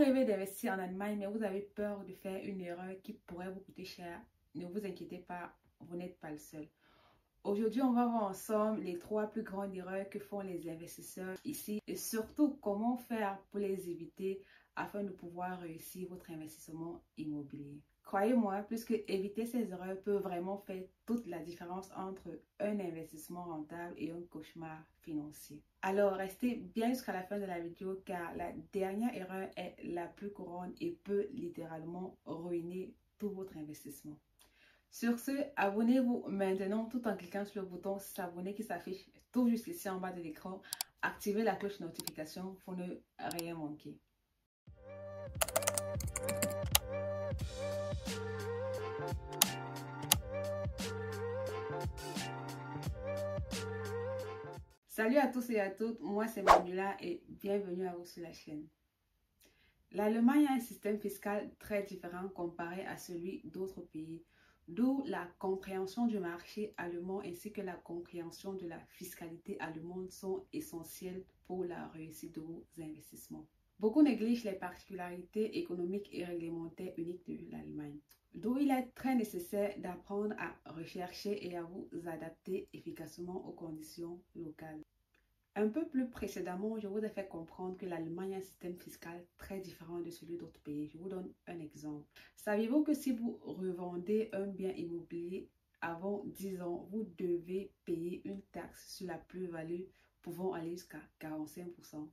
rêvez d'investir en Allemagne, mais vous avez peur de faire une erreur qui pourrait vous coûter cher. Ne vous inquiétez pas, vous n'êtes pas le seul. Aujourd'hui, on va voir ensemble les 3 plus grandes erreurs que font les investisseurs ici et surtout comment faire pour les éviter afin de pouvoir réussir votre investissement immobilier. Croyez-moi, puisque éviter ces erreurs peut vraiment faire toute la différence entre un investissement rentable et un cauchemar financier. Alors, restez bien jusqu'à la fin de la vidéo car la dernière erreur est la plus courante et peut littéralement ruiner tout votre investissement. Sur ce, abonnez-vous maintenant tout en cliquant sur le bouton s'abonner qui s'affiche tout juste ici en bas de l'écran. Activez la cloche de notification pour ne rien manquer. Salut à tous et à toutes, moi c'est Manuela et bienvenue à vous sur la chaîne. L'Allemagne a un système fiscal très différent comparé à celui d'autres pays, d'où la compréhension du marché allemand ainsi que la compréhension de la fiscalité allemande sont essentielles pour la réussite de vos investissements. Beaucoup négligent les particularités économiques et réglementaires uniques de l'Allemagne, d'où il est très nécessaire d'apprendre à rechercher et à vous adapter efficacement aux conditions locales. Un peu plus précédemment, je vous ai fait comprendre que l'Allemagne a un système fiscal très différent de celui d'autres pays. Je vous donne un exemple. Saviez-vous que si vous revendez un bien immobilier avant 10 ans, vous devez payer une taxe sur la plus-value pouvant aller jusqu'à 45%?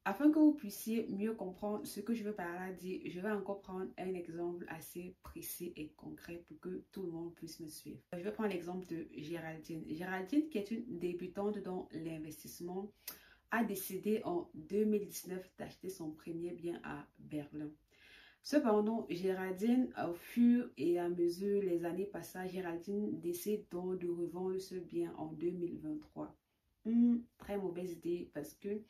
Afin que vous puissiez mieux comprendre ce que je veux par là dire, je vais encore prendre un exemple assez précis et concret pour que tout le monde puisse me suivre. Je vais prendre l'exemple de Géraldine. Géraldine, qui est une débutante dans l'investissement, a décidé en 2019 d'acheter son premier bien à Berlin. Cependant, Géraldine, au fur et à mesure les années passent, Géraldine décide donc de revendre ce bien en 2023. Très mauvaise idée parce que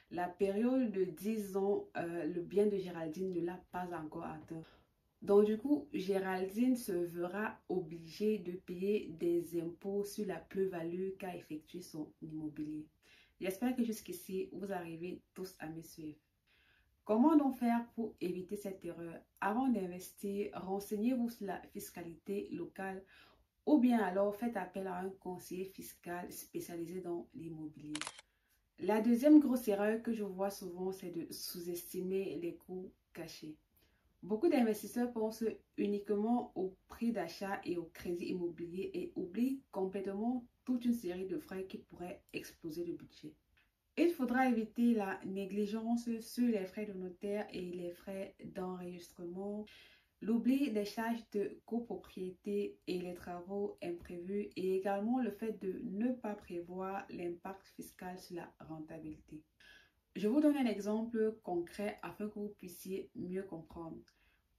la période de 10 ans, le bien de Géraldine ne l'a pas encore atteint. Donc du coup, Géraldine se verra obligée de payer des impôts sur la plus-value qu'a effectué son immobilier. J'espère que jusqu'ici, vous arrivez tous à me suivre. Comment donc faire pour éviter cette erreur? Avant d'investir, renseignez-vous sur la fiscalité locale ou bien alors faites appel à un conseiller fiscal spécialisé dans l'immobilier. La deuxième grosse erreur que je vois souvent, c'est de sous-estimer les coûts cachés. Beaucoup d'investisseurs pensent uniquement au prix d'achat et au crédit immobilier et oublient complètement toute une série de frais qui pourraient exploser le budget. Il faudra éviter la négligence sur les frais de notaire et les frais d'enregistrement, l'oubli des charges de copropriété et les travaux imprévus et également le fait de ne pas prévoir l'impact fiscal sur la rentabilité. Je vous donne un exemple concret afin que vous puissiez mieux comprendre.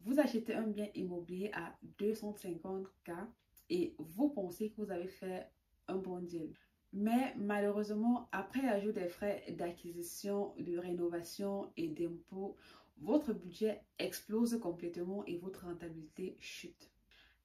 Vous achetez un bien immobilier à 250K et vous pensez que vous avez fait un bon deal. Mais malheureusement, après l'ajout des frais d'acquisition, de rénovation et d'impôts, votre budget explose complètement et votre rentabilité chute.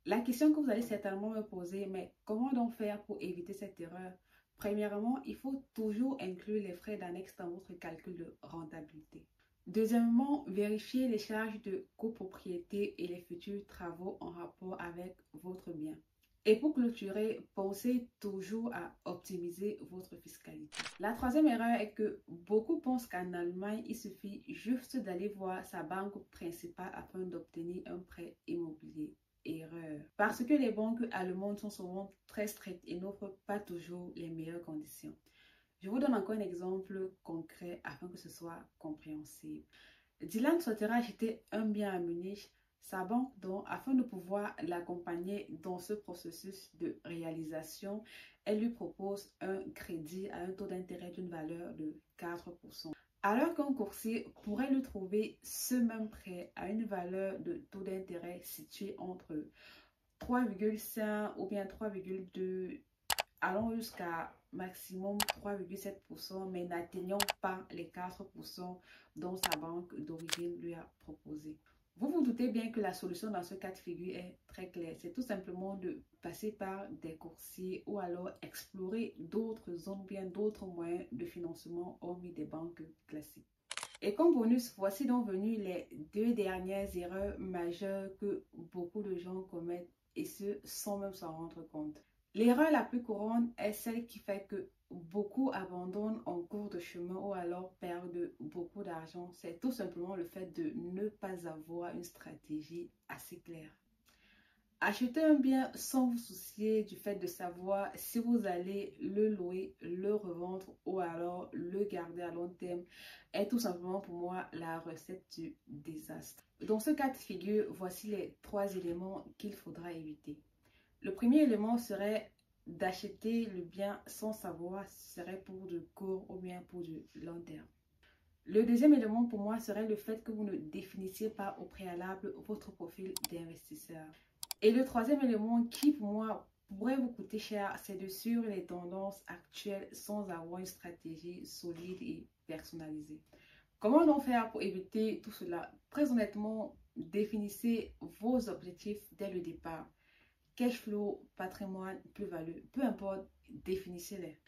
La question que vous allez certainement me poser, mais comment donc faire pour éviter cette erreur? Premièrement, il faut toujours inclure les frais d'annexe dans votre calcul de rentabilité. Deuxièmement, vérifiez les charges de copropriété et les futurs travaux en rapport avec votre bien. Et pour clôturer, pensez toujours à optimiser votre fiscalité. La troisième erreur est que beaucoup pensent qu'en Allemagne, il suffit juste d'aller voir sa banque principale afin d'obtenir un prêt immobilier. Erreur. Parce que les banques allemandes sont souvent très strictes et n'offrent pas toujours les meilleures conditions. Je vous donne encore un exemple concret afin que ce soit compréhensible. Dylan souhaitera acheter un bien à Munich. Sa banque, donc, afin de pouvoir l'accompagner dans ce processus de réalisation, elle lui propose un crédit à un taux d'intérêt d'une valeur de 4%. Alors qu'un courtier pourrait lui trouver ce même prêt à une valeur de taux d'intérêt située entre 3,5 ou bien 3,2, allons jusqu'à maximum 3,7%, mais n'atteignons pas les 4% dont sa banque d'origine lui a proposé. Vous vous doutez bien que la solution dans ce cas de figure est très claire. C'est tout simplement de passer par des courtiers ou alors explorer d'autres zones, bien d'autres moyens de financement hormis des banques classiques. Et comme bonus, voici donc venues les 2 dernières erreurs majeures que beaucoup de gens commettent et ce sans même s'en rendre compte. L'erreur la plus courante est celle qui fait que beaucoup abandonnent en cours de chemin ou alors perdent beaucoup d'argent. C'est tout simplement le fait de ne pas avoir une stratégie assez claire. Acheter un bien sans vous soucier du fait de savoir si vous allez le louer, le revendre ou alors le garder à long terme est tout simplement pour moi la recette du désastre. Dans ce cas de figure, voici les 3 éléments qu'il faudra éviter. Le premier élément serait d'acheter le bien sans savoir si ce serait pour de court ou bien pour du long terme. Le deuxième élément pour moi serait le fait que vous ne définissiez pas au préalable votre profil d'investisseur. Et le troisième élément qui pour moi pourrait vous coûter cher, c'est de suivre les tendances actuelles sans avoir une stratégie solide et personnalisée. Comment donc faire pour éviter tout cela? Très honnêtement, définissez vos objectifs dès le départ. Cash flow, patrimoine, plus-value, peu importe, définissez-les.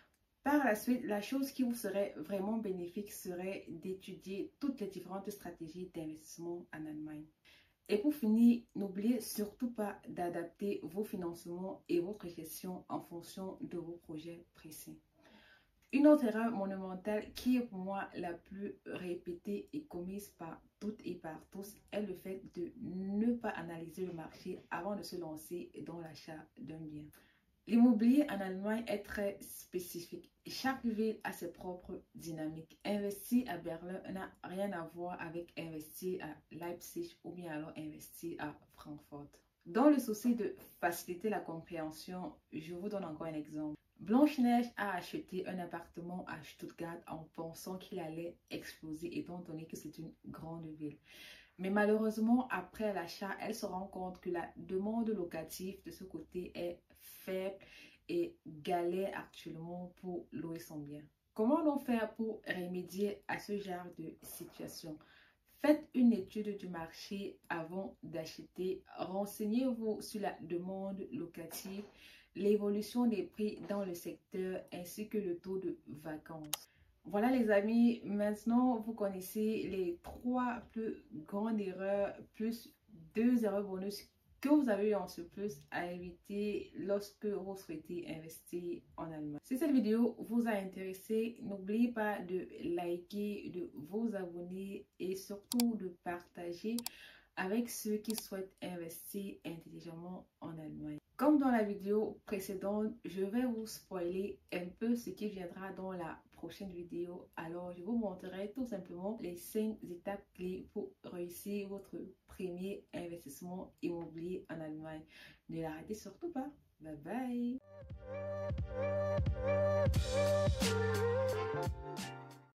Par la suite, la chose qui vous serait vraiment bénéfique serait d'étudier toutes les différentes stratégies d'investissement en Allemagne. Et pour finir, n'oubliez surtout pas d'adapter vos financements et votre gestion en fonction de vos projets précis. Une autre erreur monumentale qui est pour moi la plus répétée et commise par toutes et par tous est le fait de ne pas analyser le marché avant de se lancer dans l'achat d'un bien. L'immobilier en Allemagne est très spécifique. Chaque ville a ses propres dynamiques. Investir à Berlin n'a rien à voir avec investir à Leipzig ou bien alors investir à Francfort. Dans le souci de faciliter la compréhension, je vous donne encore un exemple. Blanche-Neige a acheté un appartement à Stuttgart en pensant qu'il allait exploser étant donné que c'est une grande ville. Mais malheureusement, après l'achat, elle se rend compte que la demande locative de ce côté est faible et galère actuellement pour louer son bien. Comment donc faire pour remédier à ce genre de situation? Faites une étude du marché avant d'acheter. Renseignez-vous sur la demande locative, l'évolution des prix dans le secteur ainsi que le taux de vacances. Voilà les amis, maintenant vous connaissez les 3 plus grandes erreurs plus 2 erreurs bonus que vous avez eu en surplus à éviter lorsque vous souhaitez investir en Allemagne. Si cette vidéo vous a intéressé, n'oubliez pas de liker, de vous abonner et surtout de partager avec ceux qui souhaitent investir intelligemment en Allemagne. Comme dans la vidéo précédente, je vais vous spoiler un peu ce qui viendra dans la prochaine vidéo. Alors, je vous montrerai tout simplement les 5 étapes clés pour réussir votre premier investissement immobilier en Allemagne. Ne la ratez surtout pas. Bye bye.